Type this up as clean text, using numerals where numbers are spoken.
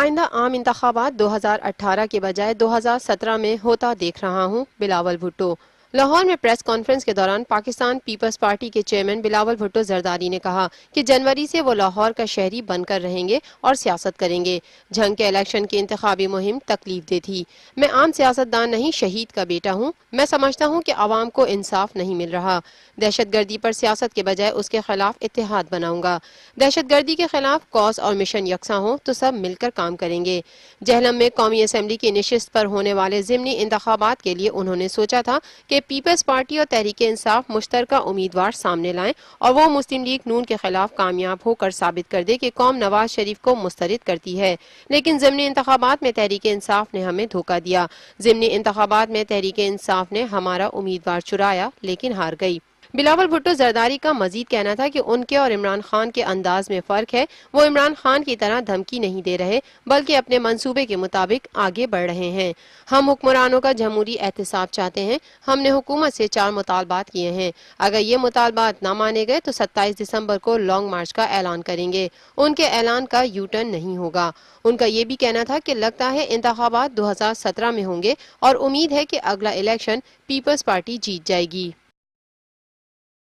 آئندہ عام انتخابات 2018 کے بجائے 2017 میں ہوتا دیکھ رہا ہوں، بلاول بھٹو۔ لاہور میں پریس کانفرنس کے دوران پاکستان پیپلز پارٹی کے چیئرمین بلاول بھٹو زرداری نے کہا کہ جنوری سے وہ لاہور کا شہری بن کر رہیں گے اور سیاست کریں گے۔ جھنگ کے الیکشن کی انتخابی مہم تکلیف دہ تھی۔ میں عام سیاستدان نہیں، شہید کا بیٹا ہوں۔ میں سمجھتا ہوں کہ عوام کو انصاف نہیں مل رہا۔ دہشت گردی پر سیاست کے بجائے اس کے خلاف اتحاد بناؤں گا۔ دہشت گردی کے خلاف کاز اور مشن یکساں ہوں تو سب مل کر کام کریں گے۔ جہلم میں قومی اسمبلی کی نشست پر ہونے والے ضمنی انتخابات کے لیے انہوں نے سوچا تھا کہ پیپلز پارٹی اور تحریک انصاف مشترکہ امیدوار سامنے لائیں اور وہ مسلم لیگ نون کے خلاف کامیاب ہو کر ثابت کر دے کہ قوم نواز شریف کو مسترد کرتی ہے، لیکن ضمنی انتخابات میں تحریک انصاف نے ہمیں دھوکہ دیا۔ ضمنی انتخابات میں تحریک انصاف نے ہمارا امیدوار چرایا لیکن ہار گئی۔ بلاول بھٹو زرداری کا مزید کہنا تھا کہ ان کے اور عمران خان کے انداز میں فرق ہے۔ وہ عمران خان کی طرح دھمکی نہیں دے رہے بلکہ اپنے منصوبے کے مطابق آگے بڑھ رہے ہیں۔ ہم حکمرانوں کا جمہوری احتساب چاہتے ہیں۔ ہم نے حکومت سے 4 مطالبات کیے ہیں۔ اگر یہ مطالبات نہ مانے گئے تو 27 دسمبر کو لانگ مارچ کا اعلان کریں گے۔ ان کے اعلان کا یو ٹرن نہیں ہوگا۔ ان کا یہ بھی کہنا تھا کہ لگتا ہے انتخابات 2017 میں ہوں گے اور امید ہے کہ اگلا الیکشن پیپلز پارٹی جیت جائے گی۔